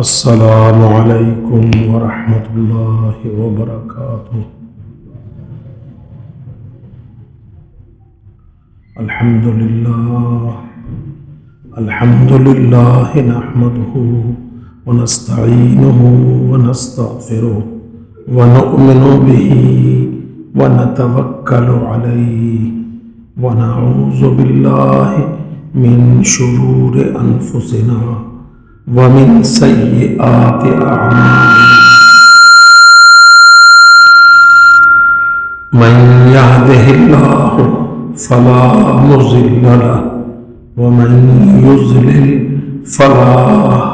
السلام علیکم ورحمۃ اللہ وبرکاتہ۔ الحمد للہ نحمدہ ونستعینہ ونستغفرہ ونؤمن بہ ونتوکل علیہ ونعوذ باللہ من شرور انفسنا ومن سیئات اعمالنا من يهده الله فلا مضل له ومن يضلل فلا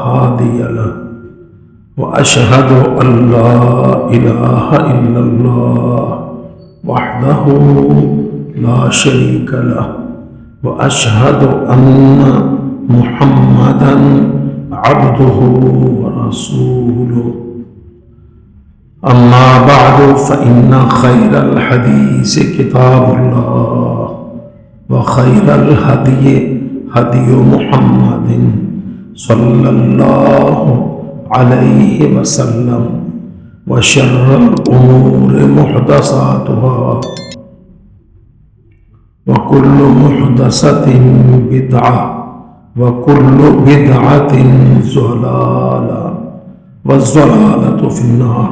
هادي له واشهد ان لا اله الا الله وحده لا شريك له واشهد ان محمدا عبده ورسوله أما بعد فإن خير الحديث كتاب الله وخير الهدي هدي محمد صلى الله عليه وسلم وشر الأمور محدثاتها وكل محدثة بدعة وَكُلُّ بِدْعَةٍ ضَلَالَةٌ وَالضَّلَالَةُ فِي النَّارِ۔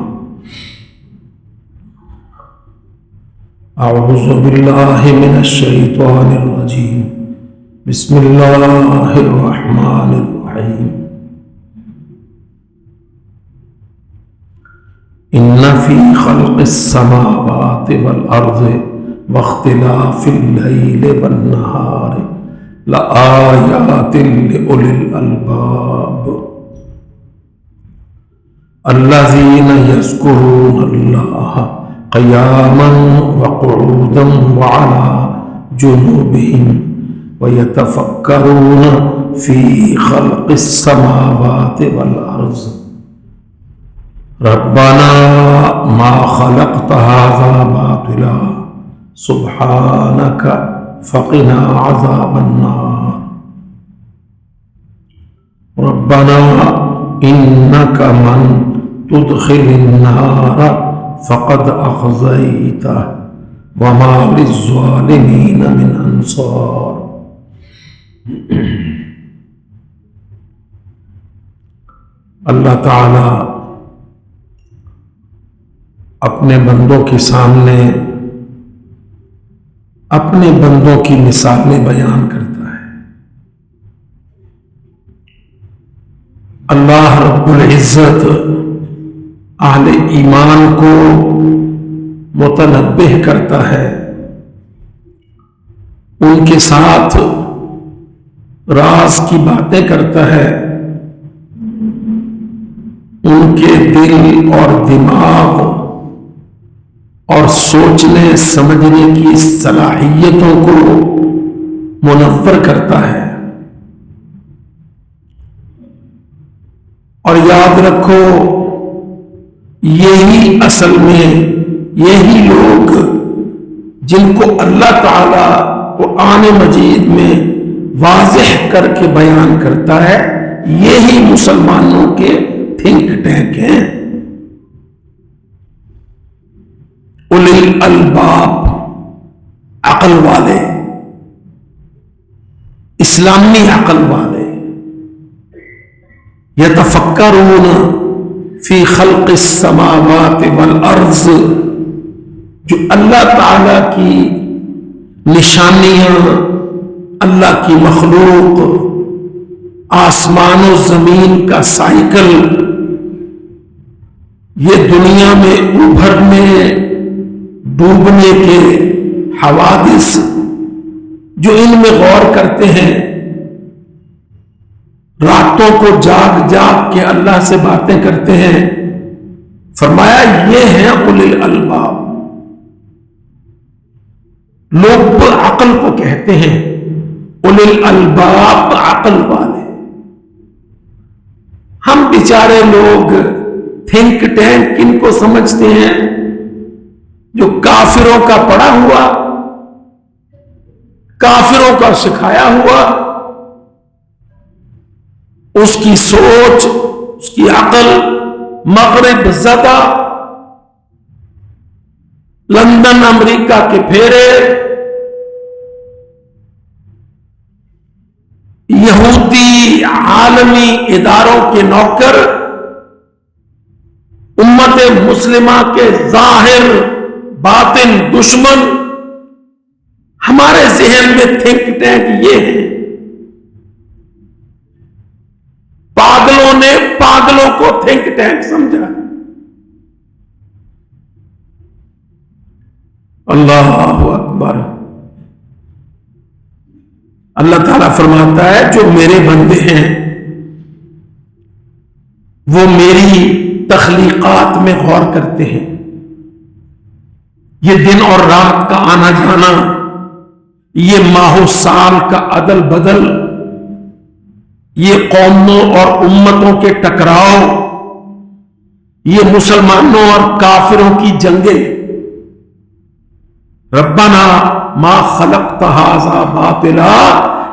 أعوذ بالله من الشيطان الرجيم بسم الله الرحمن الرحيم۔ إن في خلق السماوات والأرض واختلاف الليل والنهار لآيات لأولي الألباب الذين يذكرون الله قياما وقعودا وعلى جنوبهم ويتفكرون في خلق السماوات والأرض ربنا ما خلقت هذا باطلا سبحانك فقنا عذاب النار ربنا إنك من تدخل النار فقد أخزيته وما للظالمين من أنصار۔ اللہ تعالی اپنے بندوں کے سامنے اپنے بندوں کی مثالیں بیان کرتا ہے۔ اللہ رب العزت اہل ایمان کو متنبہ کرتا ہے، ان کے ساتھ راز کی باتیں کرتا ہے، ان کے دل اور دماغ اور سوچنے سمجھنے کی صلاحیتوں کو منور کرتا ہے۔ اور یاد رکھو، یہی اصل میں یہی لوگ جن کو اللہ تعالی قرآن مجید میں واضح کر کے بیان کرتا ہے، یہی مسلمانوں کے تھنک ٹینک ہیں۔ اولی الالباب، عقل والے، اسلامی عقل والے، یتفکرون فی خلق السماوات والارض، جو اللہ تعالی کی نشانیاں، اللہ کی مخلوق، آسمان و زمین کا سائیکل، یہ دنیا میں ابھرنے ڈوبنے کے حوادث، جو ان میں غور کرتے ہیں، راتوں کو جاگ جاگ کے اللہ سے باتیں کرتے ہیں، فرمایا یہ ہیں اولی الالباب۔ لوگ عقل کو کہتے ہیں، اولی الالباب عقل والے۔ ہم بیچارے لوگ تھنک ٹینک کن کو سمجھتے ہیں؟ جو کافروں کا پڑھا ہوا، کافروں کا سکھایا ہوا، اس کی سوچ اس کی عقل مغرب زدہ، لندن امریکہ کے پھیرے، یہودی عالمی اداروں کے نوکر، امت مسلمہ کے ظاہر باطن دشمن، ہمارے ذہن میں تھنک ٹینک یہ ہے۔ پاگلوں نے پاگلوں کو تھنک ٹینک سمجھا۔ اللہ اکبر۔ اللہ تعالیٰ فرماتا ہے جو میرے بندے ہیں وہ میری تخلیقات میں غور کرتے ہیں، یہ دن اور رات کا آنا جانا، یہ ماہ و سال کا عدل بدل، یہ قوموں اور امتوں کے ٹکراؤ، یہ مسلمانوں اور کافروں کی جنگیں، ربنا ما خلقت ھذا باطلا،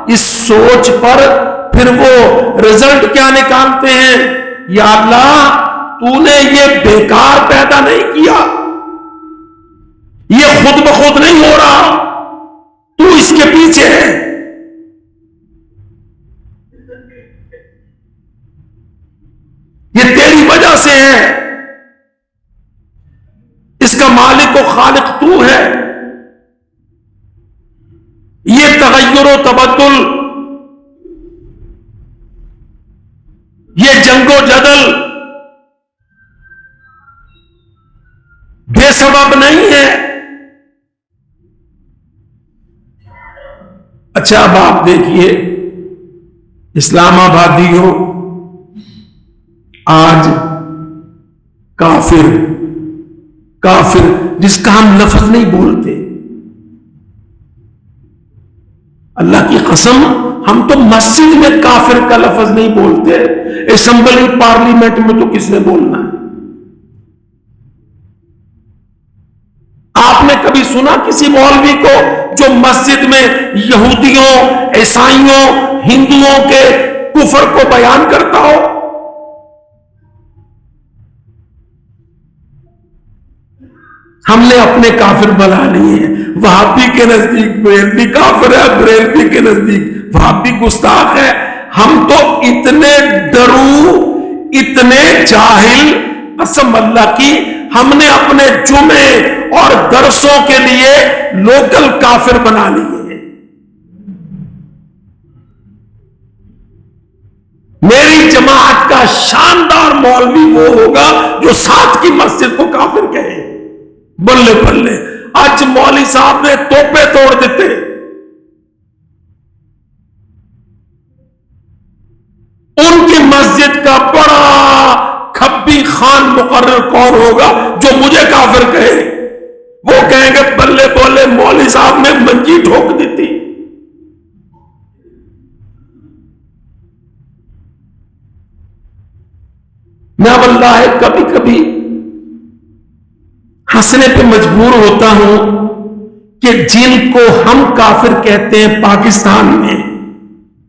اس سوچ پر پھر وہ رزلٹ کیا نکالتے ہیں، یا اللہ تو نے یہ بیکار پیدا نہیں کیا، یہ خود بخود نہیں ہو رہا، تو اس کے پیچھے ہے۔ یہ تیری وجہ سے ہے، اس کا مالک و خالق تو ہے۔ یہ تغیر و تبدل، یہ جنگ و جدل بے سبب نہیں ہے۔ اچھا اب آپ دیکھیے اسلام آبادیوں، آج کافر جس کا ہم لفظ نہیں بولتے، اللہ کی قسم ہم تو مسجد میں کافر کا لفظ نہیں بولتے، اسمبلی پارلیمنٹ میں تو کس نے بولنا ہے؟ آپ نے کبھی سنا کسی مولوی کو جو مسجد میں یہودیوں، عیسائیوں، ہندوؤں کے کفر کو بیان کرتا ہو؟ ہم نے اپنے کافر بنا لیے ہیں، وہابی کے نزدیک بریلوی کافر ہے، بریلوی کے نزدیک وہابی گستاخ ہے۔ ہم تو اتنے ڈرو، اتنے جاہل، قسم اللہ کی، ہم نے اپنے جمعے اور درسوں کے لیے لوکل کافر بنا لیے ہیں۔ میری جماعت کا شاندار مولوی وہ ہوگا جو ساتھ کی مسجد کو کافر کہے۔ بلے بلے، آج مولوی صاحب نے توپے توڑ دیتے۔ ان کی مسجد کا بڑا کھبی خان مقرر کون ہوگا جو مجھے کافر کہے؟ وہ کہیں گے بلے بولے مولوی صاحب نے منجی ٹھوک دی تھی۔ میں واللہ کبھی کبھی ہنسنے پہ مجبور ہوتا ہوں کہ جن کو ہم کافر کہتے ہیں پاکستان میں،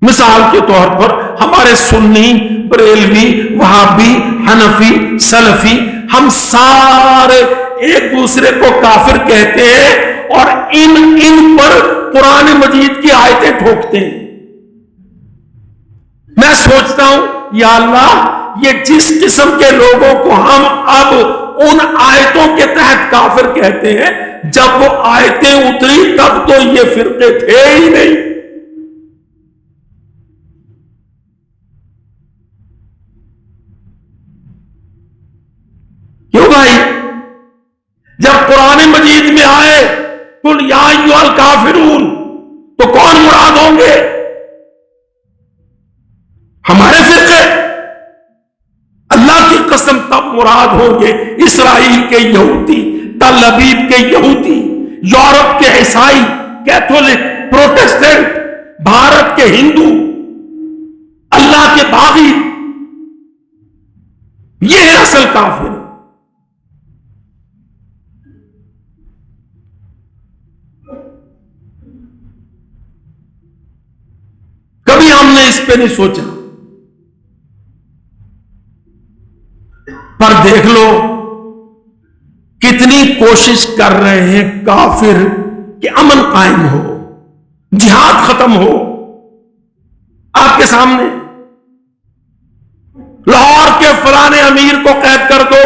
مثال کے طور پر ہمارے سنی، بریلوی، وہابی، حنفی، سلفی، ہم سارے ایک دوسرے کو کافر کہتے ہیں اور ان پر قرآن مجید کی آیتیں ٹھوکتے ہیں۔ میں سوچتا ہوں یا اللہ، یہ جس قسم کے لوگوں کو ہم اب ان آیتوں کے تحت کافر کہتے ہیں، جب وہ آیتیں اتری تب تو یہ فرقے تھے ہی نہیں۔ کیوں بھائی؟ جب قرآن مجید میں آئے قل یا ایھا الکافرون تو کون مراد ہوں گے؟ ہمارے فرقے؟ اللہ کی قسم تب مراد ہوں گے اسرائیل کے یہودی، تل ابیب کے یہودی، یورپ کے عیسائی، کیتھولک، پروٹسٹنٹ، بھارت کے ہندو، اللہ کے باغی، یہ ہے اصل کافر۔ کبھی ہم نے اس پہ نہیں سوچا۔ پر دیکھ لو کتنی کوشش کر رہے ہیں کافر کہ امن قائم ہو، جہاد ختم ہو۔ آپ کے سامنے لاہور کے فلانے امیر کو قید کر دو،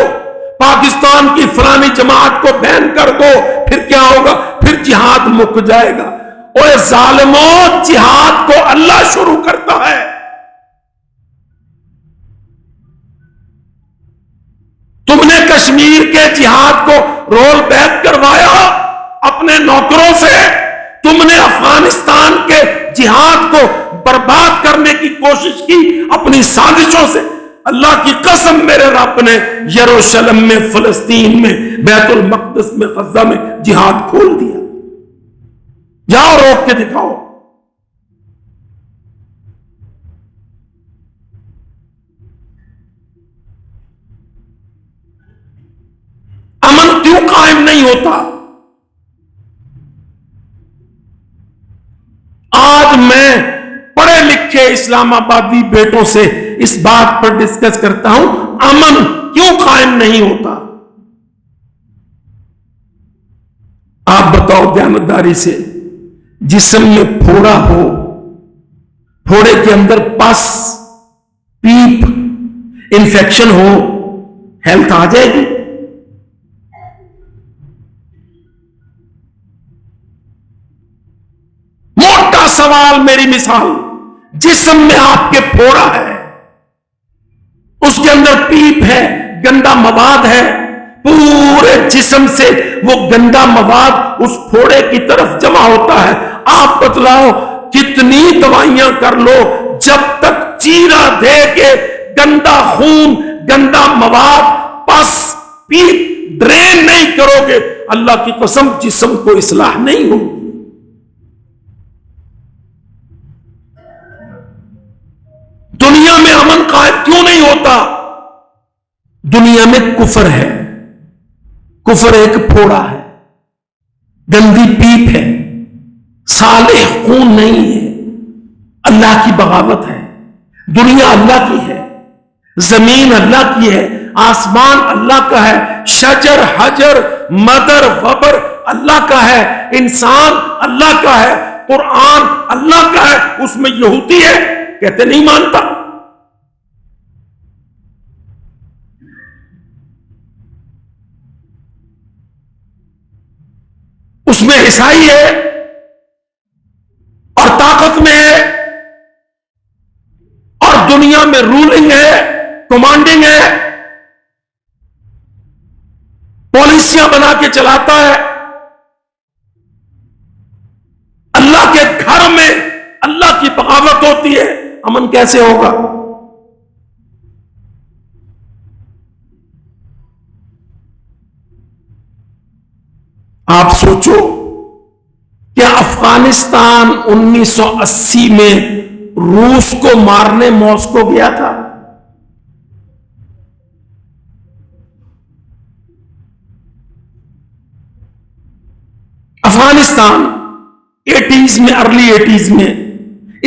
پاکستان کی فلانی جماعت کو بین کر دو، پھر کیا ہوگا؟ پھر جہاد مک جائے گا۔ اوے ظالموں، جہاد کو اللہ شروع کرتا ہے۔ تم نے کشمیر کے جہاد کو رول بیک کروایا اپنے نوکروں سے، تم نے افغانستان کے جہاد کو برباد کرنے کی کوشش کی اپنی سازشوں سے۔ اللہ کی قسم میرے رب نے یروشلم میں، فلسطین میں، بیت المقدس میں، غزہ میں جہاد کھول دیا۔ جاؤ روک کے دکھاؤ۔ امن کیوں قائم نہیں ہوتا؟ آج میں پڑھے لکھے اسلام آبادی بیٹوں سے اس بات پر ڈسکس کرتا ہوں، امن کیوں قائم نہیں ہوتا؟ آپ بتاؤ دیانتداری سے، جسم میں پھوڑا ہو، پھوڑے کے اندر پس، پیپ، انفیکشن ہو، ہیلتھ آ جائے گی؟ موٹا سوال، میری مثال، جسم میں آپ کے پھوڑا ہے، اس کے اندر پیپ ہے، گندا مواد ہے، پورے جسم سے وہ گندا مواد اس پھوڑے کی طرف جمع ہوتا ہے۔ آپ بتلاؤ کتنی دوائیاں کر لو، جب تک چیرا دے کے گندا خون، گندا مواد، پس، پیپ ڈرین نہیں کرو گے، اللہ کی قسم جسم کو اصلاح نہیں ہوگی۔ دنیا میں امن قائم کیوں نہیں ہوتا؟ دنیا میں کفر ہے، کفر ایک پھوڑا ہے، گندی پیپ ہے، صالح خون نہیں ہے، اللہ کی بغاوت ہے۔ دنیا اللہ کی ہے، زمین اللہ کی ہے، آسمان اللہ کا ہے، شجر حجر مدر وبر اللہ کا ہے، انسان اللہ کا ہے، قرآن اللہ کا ہے۔ اس میں یہودی ہے کہتے نہیں مانتا، اس میں عیسائی ہے اور طاقت میں ہے اور دنیا میں رولنگ ہے، کمانڈنگ ہے، پالیسیاں بنا کے چلاتا ہے۔ اللہ کے گھر میں اللہ کی بغاوت ہوتی ہے، امن کیسے ہوگا؟ آپ سوچو، کیا افغانستان 1980 میں روس کو مارنے ماسکو گیا تھا؟ افغانستان 80s میں، ارلی 80s میں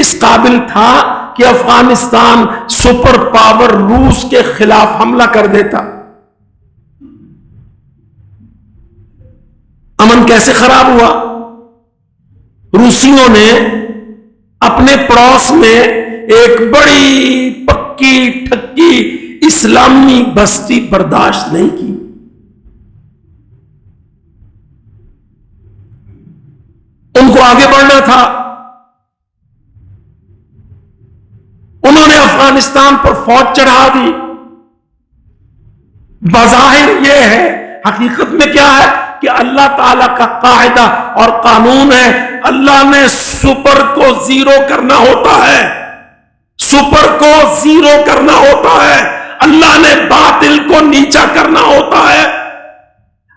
اس قابل تھا کہ افغانستان سپر پاور روس کے خلاف حملہ کر دیتا۔ امن کیسے خراب ہوا؟ روسیوں نے اپنے پڑوس میں ایک بڑی پکی ٹھکی اسلامی بستی برداشت نہیں کی۔ ان کو آگے بڑھنا تھا، انہوں نے افغانستان پر فوج چڑھا دی۔ بظاہر یہ ہے، حقیقت میں کیا ہے کہ اللہ تعالی کا قاعدہ اور قانون ہے، اللہ نے سپر کو زیرو کرنا ہوتا ہے، سپر کو زیرو کرنا ہوتا ہے، اللہ نے باطل کو نیچا کرنا ہوتا ہے۔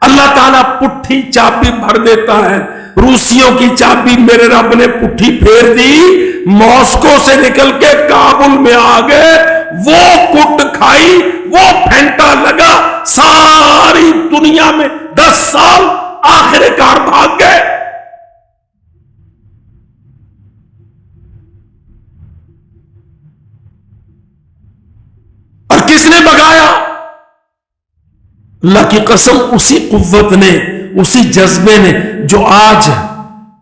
اللہ تعالیٰ پٹھی چابی بھر دیتا ہے۔ روسیوں کی چابی میرے رب نے پٹھی پھیر دی، ماسکو سے نکل کے کابل میں آ گئے، وہ کٹ کھائی، وہ پھینٹا لگا، ساری دنیا میں 10 سال آخر کار بھاگ گئے۔ اور کس نے بگایا؟ اللہ کی قسم اسی قوت نے، اسی جذبے نے جو آج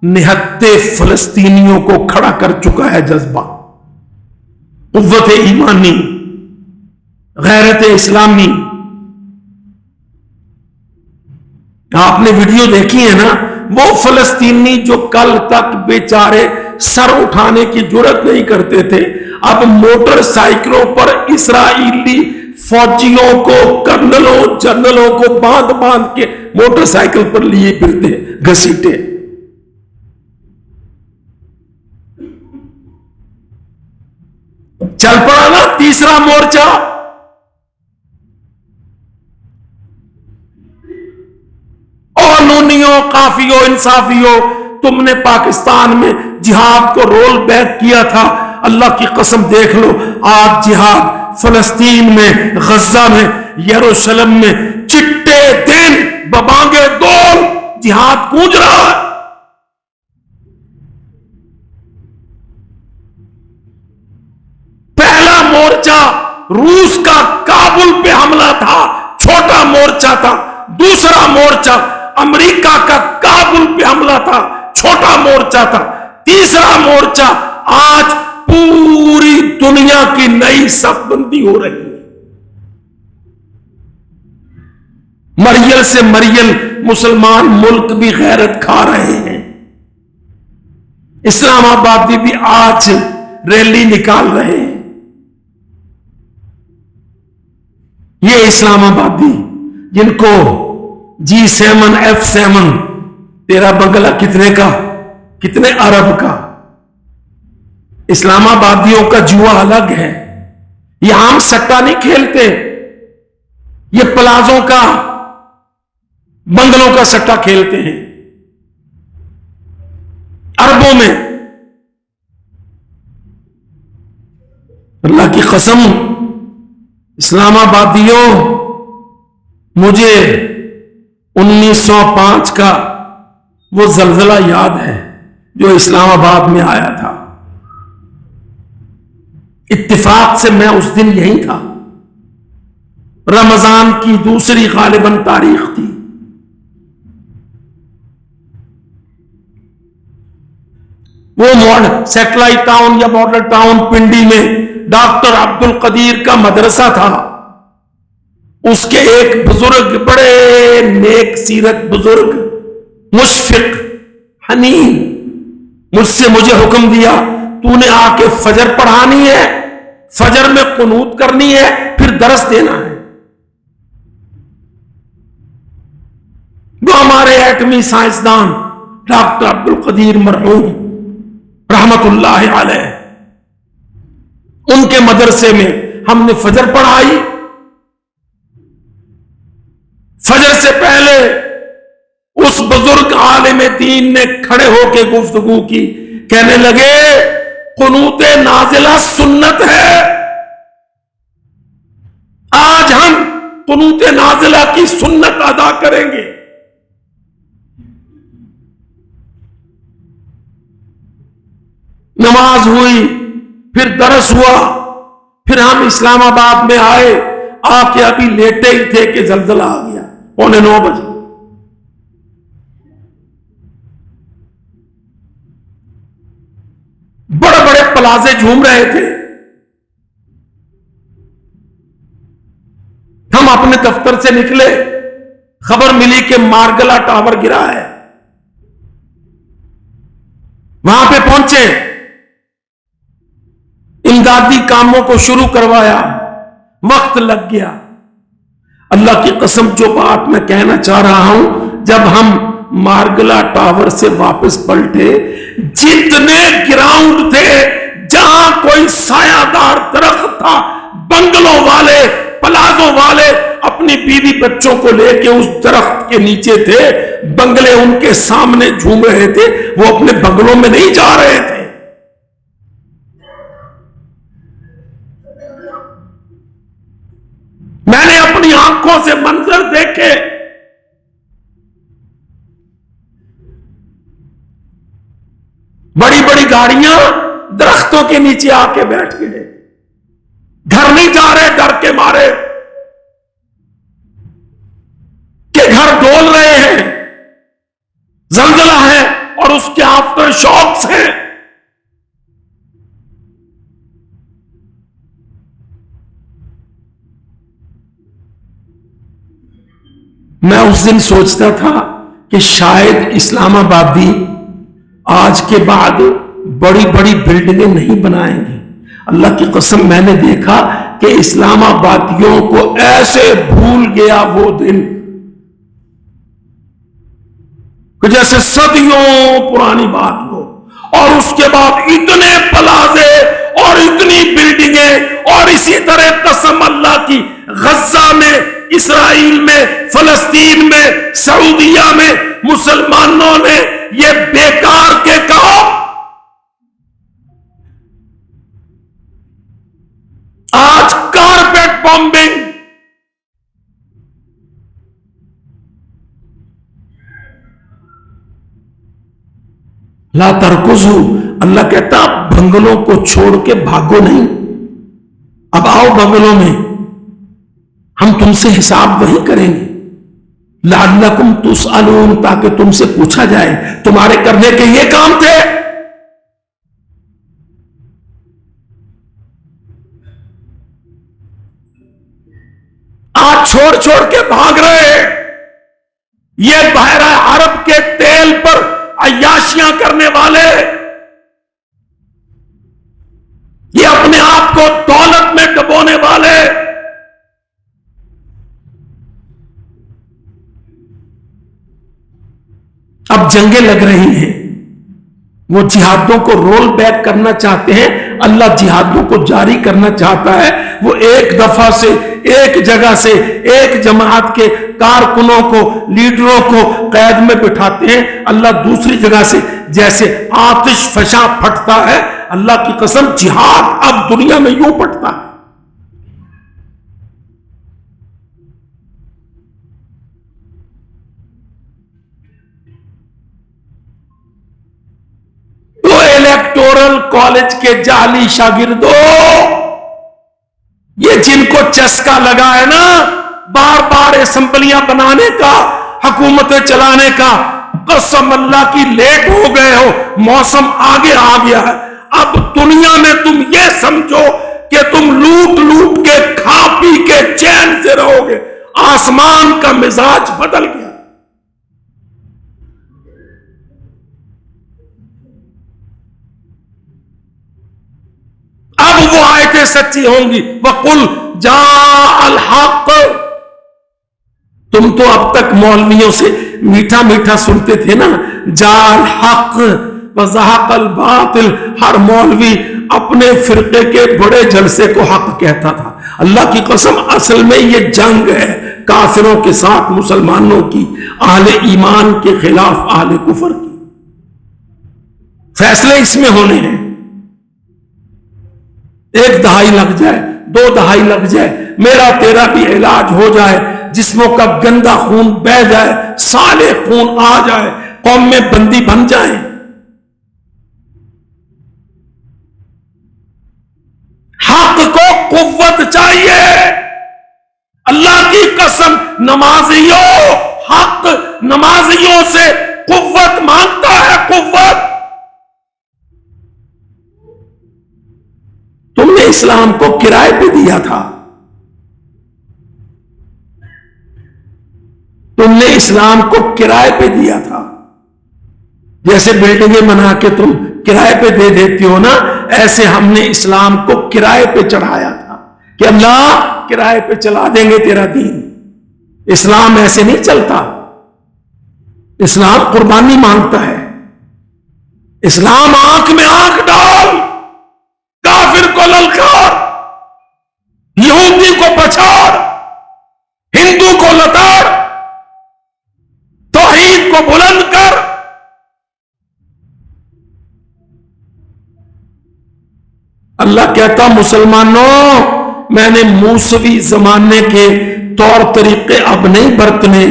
نہتے فلسطینیوں کو کھڑا کر چکا ہے، جذبہ، قوت ایمانی، غیرت اسلامی. آپ نے ویڈیو دیکھی ہے نا، وہ فلسطینی جو کل تک بیچارے سر اٹھانے کی جرات نہیں کرتے تھے، اب موٹر سائیکلوں پر اسرائیلی فوجیوں کو، کرنلوں جنرلوں کو باندھ باندھ کے موٹر سائیکل پر لیے پھرتے، گھسیٹے. چل پڑا نا تیسرا مورچہ. قانونیوں، کافیوں، انصافیوں، تم نے پاکستان میں جہاد کو رول بیک کیا تھا. اللہ کی قسم دیکھ لو، آج جہاد فلسطین میں، غزہ میں، یروشلم میں چٹے دن ببانگے دور جہاد گونج رہا ہے. پہلا مورچہ روس کا کابل پہ حملہ تھا، چھوٹا مورچہ تھا. دوسرا مورچہ امریکہ کا کابل پہ حملہ تھا، چھوٹا مورچہ تھا. تیسرا مورچہ آج پوری دنیا کی نئی صف بندی ہو رہی ہے. مریل سے مریل مسلمان ملک بھی غیرت کھا رہے ہیں. اسلام آبادی بھی آج ریلی نکال رہے ہیں. یہ اسلام آبادی جن کو G7 F7، تیرا بنگلہ کتنے کا، کتنے ارب کا. اسلام آبادیوں کا جوا الگ ہے. یہ عام سٹا نہیں کھیلتے، یہ پلازوں کا، بنگلوں کا سٹا کھیلتے ہیں اربوں میں. اللہ کی قسم اسلام آبادیوں، مجھے 1905 کا وہ زلزلہ یاد ہے جو اسلام آباد میں آیا تھا. اتفاق سے میں اس دن یہی تھا. رمضان کی دوسری غالباً تاریخ تھی. وہ سیٹلائٹ ٹاؤن یا ماڈل ٹاؤن پنڈی میں ڈاکٹر عبد القدیر کا مدرسہ تھا. اس کے ایک بزرگ، بڑے نیک سیرت بزرگ، مشفق، حنین، مجھے حکم دیا، تو نے آ کے فجر پڑھانی ہے، فجر میں قنوت کرنی ہے، پھر درس دینا ہے. وہ ہمارے ایٹمی سائنسدان ڈاکٹر عبد القدیر مرحوم رحمت اللہ علیہ، ان کے مدرسے میں ہم نے فجر پڑھائی. فجر سے پہلے اس بزرگ عالم دین نے کھڑے ہو کے گفتگو کی، کہنے لگے قنوت نازلہ سنت ہے. آج ہم قنوت نازلہ کی سنت ادا کریں گے. نماز ہوئی، پھر درس ہوا، پھر ہم اسلام آباد میں آئے. آ کے ابھی لیٹے ہی تھے کہ زلزلہ آ گیا 9:15 بجے. بڑے بڑے پلازے جھوم رہے تھے. ہم اپنے دفتر سے نکلے، خبر ملی کہ مارگلا ٹاور گرا ہے. وہاں پہ پہنچے، امدادی کاموں کو شروع کروایا. وقت لگ گیا. اللہ کی قسم جو بات میں کہنا چاہ رہا ہوں، جب ہم مارگلا ٹاور سے واپس پلٹے، جتنے گراؤنڈ تھے جہاں کوئی سایہ دار درخت تھا، بنگلوں والے، پلازوں والے اپنی بیوی بچوں کو لے کے اس درخت کے نیچے تھے. بنگلے ان کے سامنے جھوم رہے تھے، وہ اپنے بنگلوں میں نہیں جا رہے تھے. میں نے اپنی آنکھوں سے منظر دیکھے. بڑی بڑی گاڑیاں درختوں کے نیچے آ کے بیٹھ گئے، گھر نہیں جا رہے ڈر کے مارے. یہ گھر ڈول رہے ہیں، زلزلہ ہے اور اس کے آفٹر شاکس ہیں. میں اس دن سوچتا تھا کہ شاید اسلام آباد بھی آج کے بعد بڑی بڑی بلڈنگیں نہیں بنائیں گے. اللہ کی قسم میں نے دیکھا کہ اسلام آبادیوں کو ایسے بھول گیا وہ دن کہ جیسے صدیوں پرانی بات ہو. اور اس کے بعد اتنے پلازے اور اتنی بلڈنگیں، اور اسی طرح قسم اللہ کی غزہ میں، اسرائیل میں، فلسطین میں، سعودیہ میں مسلمانوں نے یہ بیکار کے کام آج کارپیٹ بامبنگ، لا ترکزو، اللہ کہتا اب بنگلوں کو چھوڑ کے بھاگو نہیں، اب آؤ بنگلوں میں، ہم تم سے حساب وہی کریں گے. لعلکم تسألون، تاکہ تم سے پوچھا جائے تمہارے کرنے کے یہ کام تھے. آج چھوڑ چھوڑ کے بھاگ رہے ہیں. یہ بحیرہ عرب کے تیل پر عیاشیاں کرنے والے، یہ اپنے آپ کو دولت میں ڈبونے والے، اب جنگیں لگ رہی ہیں. وہ جہادوں کو رول بیک کرنا چاہتے ہیں، اللہ جہادوں کو جاری کرنا چاہتا ہے. وہ ایک دفعہ سے، ایک جگہ سے، ایک جماعت کے کارکنوں کو، لیڈروں کو قید میں بٹھاتے ہیں. اللہ دوسری جگہ سے جیسے آتش فشاں پھٹتا ہے، اللہ کی قسم جہاد اب دنیا میں یوں پھٹتا ہے. الیکٹورل کالج کے جعلی شاگردوں، یہ جن کو چسکا لگا ہے نا بار بار اسمبلیاں بنانے کا، حکومتیں چلانے کا، قسم اللہ کی لیٹ ہو گئے ہو، موسم آگے آ گیا ہے. اب دنیا میں تم یہ سمجھو کہ تم لوٹ لوٹ کے کھا پی کے چین سے رہو گے. آسمان کا مزاج بدل گیا. اب وہ آیتیں سچی ہوں گی. وَقُلْ جَاءَ الْحَقُّ. تم تو اب تک مولویوں سے میٹھا میٹھا سنتے تھے نا، جَاءَ الْحَقُّ وَزَهَقَ الْبَاطِلُ. ہر مولوی اپنے فرقے کے بڑے جلسے کو حق کہتا تھا. اللہ کی قسم اصل میں یہ جنگ ہے کافروں کے ساتھ مسلمانوں کی، اہل ایمان کے خلاف اہل کفر کی. فیصلے اس میں ہونے ہیں. ایک دہائی لگ جائے، 2 دہائی لگ جائے، میرا تیرا بھی علاج ہو جائے، جسموں کا گندا خون بہ جائے، صالح خون آ جائے، قوم میں بندی بن جائیں. حق کو قوت چاہیے. اللہ کی قسم نمازیوں، حق نمازیوں سے قوت مانگتا ہے. قوت. تم نے اسلام کو کرائے پہ دیا تھا، تم نے اسلام کو کرائے پہ دیا تھا. جیسے بلڈنگیں بنا کے تم کرائے پہ دے دیتی ہو نا، ایسے ہم نے اسلام کو کرائے پہ چڑھایا تھا کہ اللہ کرائے پہ چلا دیں گے تیرا دین. اسلام ایسے نہیں چلتا. اسلام قربانی مانگتا ہے. اسلام آنکھ میں آنکھ ڈال، کافر کو للکار، یہودی کو پچھاڑ، ہندو کو لتاڑ، توحید کو بلند کر. اللہ کہتا مسلمانوں میں نے موسوی زمانے کے طور طریقے اب نہیں برتنے.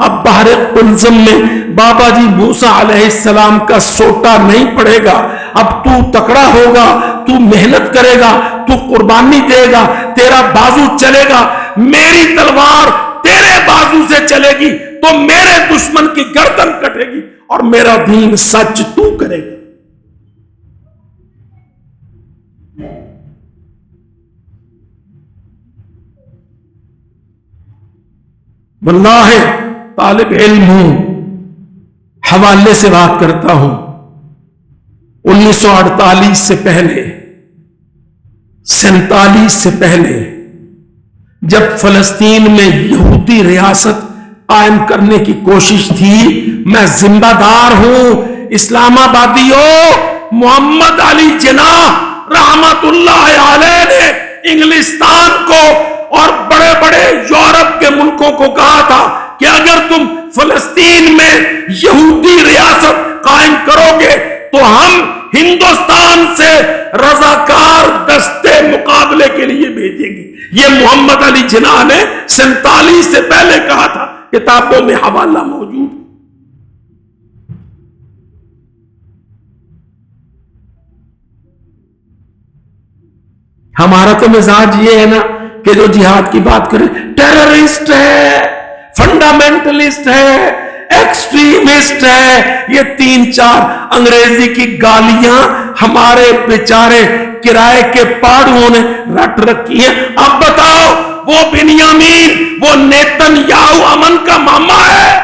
اب بحر قلزم میں بابا جی موسیٰ علیہ السلام کا سوٹا نہیں پڑے گا. اب تو تکڑا ہوگا، تو محنت کرے گا، تو قربانی دے گا، تیرا بازو چلے گا، میری تلوار تیرے بازو سے چلے گی. تو میرے دشمن کی گردن کٹے گی اور میرا دین سچ تو کرے گا. واللہ طالب علم ہوں، حوالے سے بات کرتا ہوں. 1948 سے پہلے، 47 سے پہلے جب فلسطین میں یہودی ریاست قائم کرنے کی کوشش تھی، میں ذمہ دار ہوں. اسلام آبادیوں، محمد علی جناح رحمت اللہ علیہ نے انگلستان کو اور بڑے بڑے یورپ کے ملکوں کو کہا تھا کہ اگر تم فلسطین میں یہودی ریاست قائم کرو گے تو ہم ہندوستان سے رضاکار دستے مقابلے کے لیے بھیجیں گے. یہ محمد علی جناح نے 47 سے پہلے کہا تھا، کتابوں میں حوالہ موجود. ہمارا تو مزاج یہ ہے نا کہ جو جہاد کی بات کرے ٹیررسٹ ہے، فنڈامنٹلسٹ ہے، ایکسٹریمسٹ ہے. یہ 3-4 انگریزی کی گالیاں ہمارے بیچارے کرائے کے پاڑوں نے رٹ رکھی ہیں. اب بتاؤ، وہ بنیامین، وہ نیتن یاہو امن کا ماما ہے؟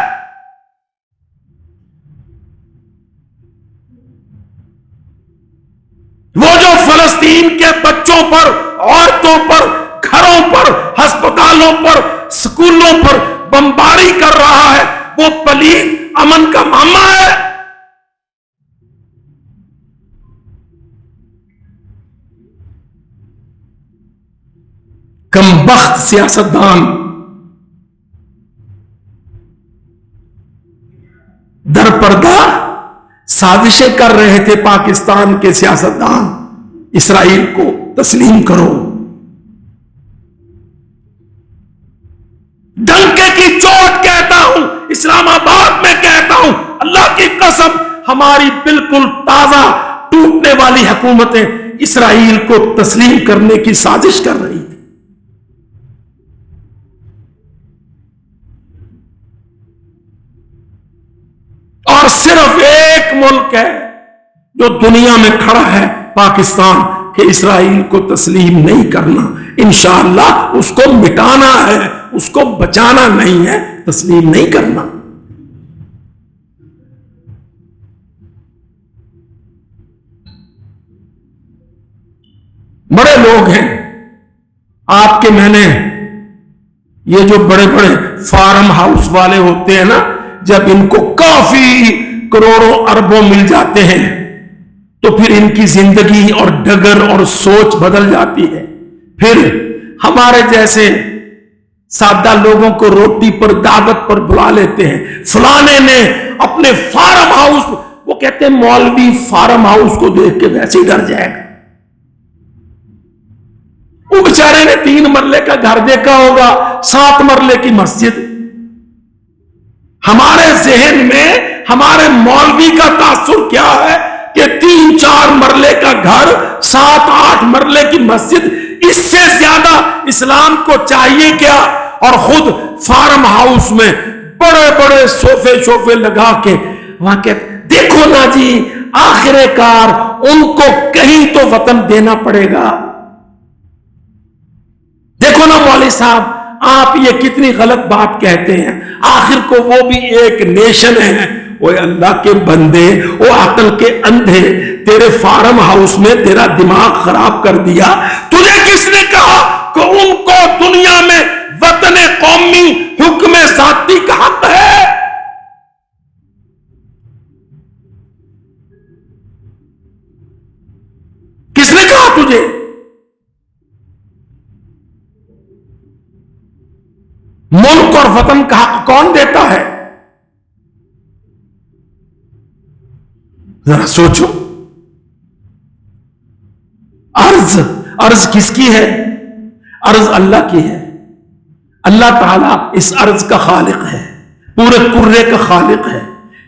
وہ جو فلسطین کے بچوں پر، عورتوں پر، گھروں پر، ہسپتالوں پر، سکولوں پر بمباری کر رہا ہے، وہ پلیت امن کا ماما ہے؟ کم بخت سیاستدان در پردہ سازشیں کر رہے تھے. پاکستان کے سیاستدان، اسرائیل کو تسلیم کرو. ڈنکے کی چوٹ کہتا ہوں، اسلام آباد میں کہتا ہوں، اللہ کی قسم، ہماری بالکل تازہ ٹوٹنے والی حکومتیں اسرائیل کو تسلیم کرنے کی سازش کر رہی تھی. اور صرف ایک ملک ہے جو دنیا میں کھڑا ہے، پاکستان، کہ اسرائیل کو تسلیم نہیں کرنا. انشاءاللہ اس کو مٹانا ہے، اس کو بچانا نہیں ہے، تسلیم نہیں کرنا. بڑے لوگ ہیں آپ کے، میں نے یہ جو بڑے بڑے فارم ہاؤس والے ہوتے ہیں نا، جب ان کو کافی کروڑوں اربوں مل جاتے ہیں تو پھر ان کی زندگی اور ڈگر اور سوچ بدل جاتی ہے. پھر ہمارے جیسے سادہ لوگوں کو روٹی پر دعوت پر بلا لیتے ہیں. فلانے نے اپنے فارم ہاؤس، وہ کہتے ہیں مولوی فارم ہاؤس کو دیکھ کے ویسے ہی ڈر جائے گا. وہ بیچارے نے 3 مرلے کا گھر دیکھا ہوگا، 7 مرلے کی مسجد. ہمارے ذہن میں ہمارے مولوی کا تاثر کیا ہے کہ 3-4 مرلے کا گھر، 7-8 مرلے کی مسجد. اس سے زیادہ اسلام کو چاہیے کیا؟ اور خود فارم ہاؤس میں بڑے بڑے صوفے لگا کے وہاں کہتے، دیکھو نا جی، آخر کار ان کو کہیں تو وطن دینا پڑے گا. دیکھو نا مولوی صاحب، آپ یہ کتنی غلط بات کہتے ہیں، آخر کو وہ بھی ایک نیشن ہے. وہ اللہ کے بندے، وہ عقل کے اندھے، تیرے فارم ہاؤس میں تیرا دماغ خراب کر دیا. تجھے کس نے کہا کہ ان کو دنیا میں وطن قومی، حکم ذاتی کا حق ہے؟ کس نے کہا تجھے؟ ملک اور وطن کا حق کون دیتا ہے؟ ذرا سوچو. ارض کس کی ہے؟ ارض اللہ کی ہے. اللہ تعالیٰ اس ارض کا خالق ہے، پورے کرے کا خالق ہے.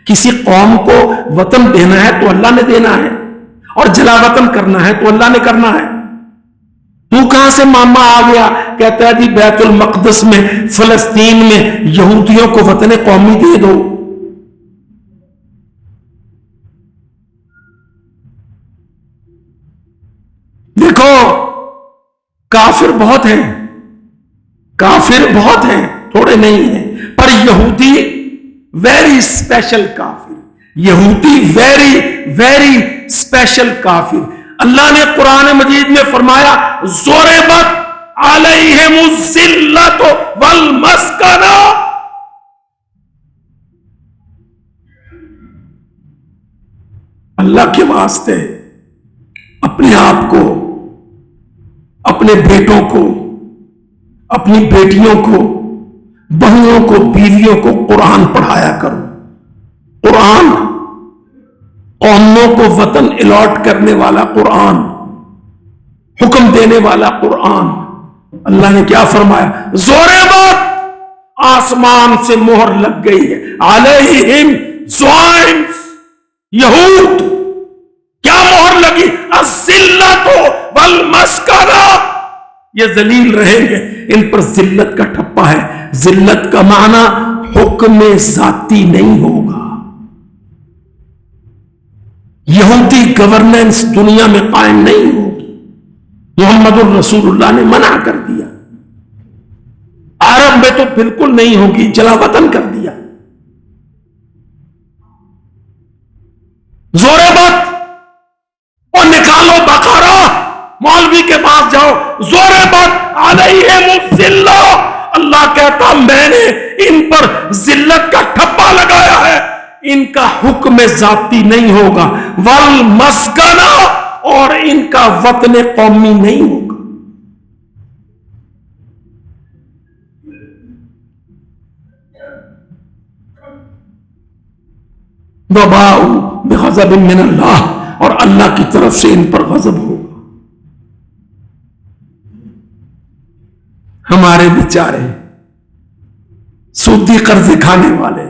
کسی قوم کو وطن دینا ہے تو اللہ نے دینا ہے، اور جلا وطن کرنا ہے تو اللہ نے کرنا ہے. تو کہاں سے ماما آ گیا؟ کہتا ہے جی بیت المقدس میں فلسطین میں یہودیوں کو وطن قومی دے دو۔ دیکھو کافر بہت ہیں، کافر بہت ہیں، تھوڑے نہیں ہیں، پر یہودی ویری اسپیشل کافر، یہودی ویری ویری اسپیشل کافر۔ اللہ نے قرآن مجید میں فرمایا ضربت علیہم الذلۃ والمسکنہ، اللہ کے واسطے اپنے آپ کو، اپنے بیٹوں کو، اپنی بیٹیوں کو، بہوؤں کو، بیویوں کو قرآن پڑھایا کرو۔ قرآن قوموں کو وطن الاٹ کرنے والا قرآن، حکم دینے والا قرآن۔ اللہ نے کیا فرمایا؟ ضربت، آسمان سے مہر لگ گئی ہے، علیہم زوائنس، یہود کیا مہر لگی؟ الذلۃ والمسکنہ، یہ ذلیل رہیں گے، ان پر ذلت کا ٹھپا ہے۔ ذلت کا معنی حکم ذاتی نہیں ہوگا، یہودی گورننس دنیا میں قائم نہیں ہوگی، محمد الرسول اللہ نے منع کر دیا۔ عرب میں تو بالکل نہیں ہوگی، جلا وطن کر دیا۔ ضربت، اور نکالو بقرہ، مولوی کے پاس جاؤ، ضربت علیہم الذلہ، اللہ کہتا میں نے ان پر ذلت کا ٹھپا لگایا ہے، ان کا حکم ذاتی نہیں ہوگا، والمسکنہ، اور ان کا وطن قومی نہیں ہوگا۔ وباءوا بغضب من اللہ، اور اللہ کی طرف سے ان پر غضب ہوگا۔ ہمارے بیچارے سودی قرض کھانے والے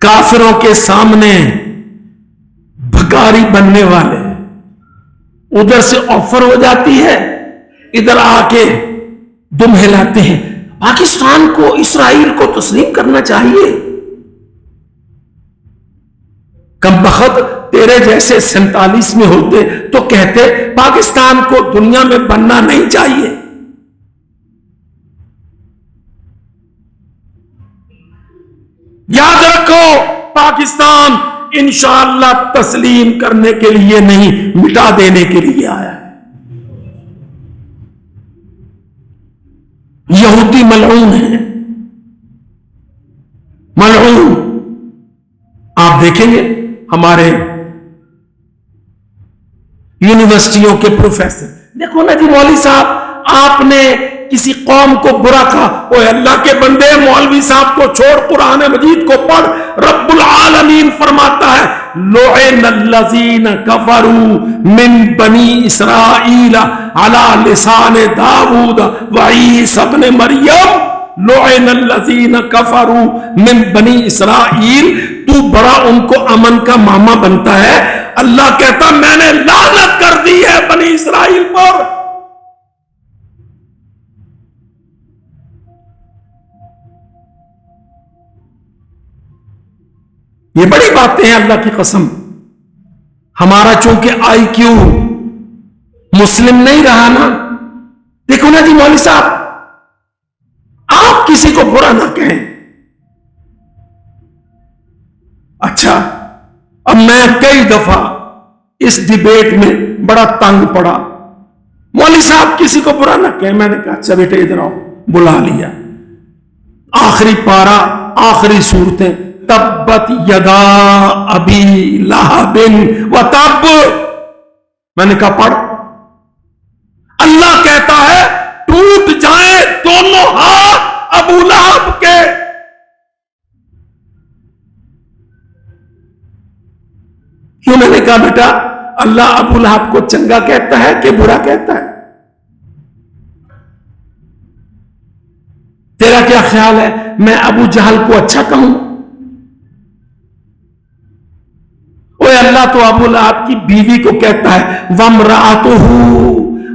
کافروں کے سامنے بھکاری بننے والے، ادھر سے آفر ہو جاتی ہے، ادھر آ کے دم ہلاتے ہیں، پاکستان کو، اسرائیل کو تسلیم کرنا چاہیے۔ کم بخت تیرے جیسے 47 میں ہوتے تو کہتے پاکستان کو دنیا میں بننا نہیں چاہیے۔ یاد رکھو پاکستان انشاءاللہ تسلیم کرنے کے لیے نہیں، مٹا دینے کے لیے آیا ہے۔ یہودی ملعون ہے، ملعون۔ آپ دیکھیں گے ہمارے یونیورسٹیوں کے پروفیسر، دیکھو نا جی مولوی صاحب آپ نے کسی قوم کو برا کہا، اوے اللہ کے بندے مولوی صاحب کو چھوڑ، قرآن مجید کو پڑھ۔ رب العالمین فرماتا ہے لعن الذین کفروا من بنی اسرائیل علی لسان داؤد وعیسی ابن مریم، لعن الذین کفروا من بنی اسرائیل، تو بڑا ان کو امن کا ماما بنتا ہے۔ اللہ کہتا میں نے لعنت کر دی ہے بنی اسرائیل پر۔ یہ بڑی باتیں ہیں اللہ کی قسم۔ ہمارا چونکہ آئی کیو مسلم نہیں رہا نا، دیکھو نا جی مولوی صاحب آپ کسی کو برا نہ کہیں۔ اچھا اب میں کئی دفعہ اس ڈیبیٹ میں بڑا تنگ پڑا، مولوی صاحب کسی کو برا نہ کہیں، میں نے کہا اچھا بیٹے ادھر آؤ، بلا لیا، آخری پارا، آخری صورتیں، تبت یدا ابی لہب وتب، میں نے کہا پڑھ۔ اللہ کہتا ہے ٹوٹ جائیں دونوں ہاتھ ابو لہب کے۔ کیوں؟ میں نے کہا بیٹا اللہ ابو لہب کو چنگا کہتا ہے کہ برا کہتا ہے؟ تیرا کیا خیال ہے میں ابو جہل کو اچھا کہوں؟ اوے اللہ تو ابو لہب کی بیوی کو کہتا ہے وَامْرَأَتُهُ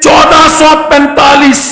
1445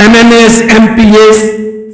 MNAs, MPAs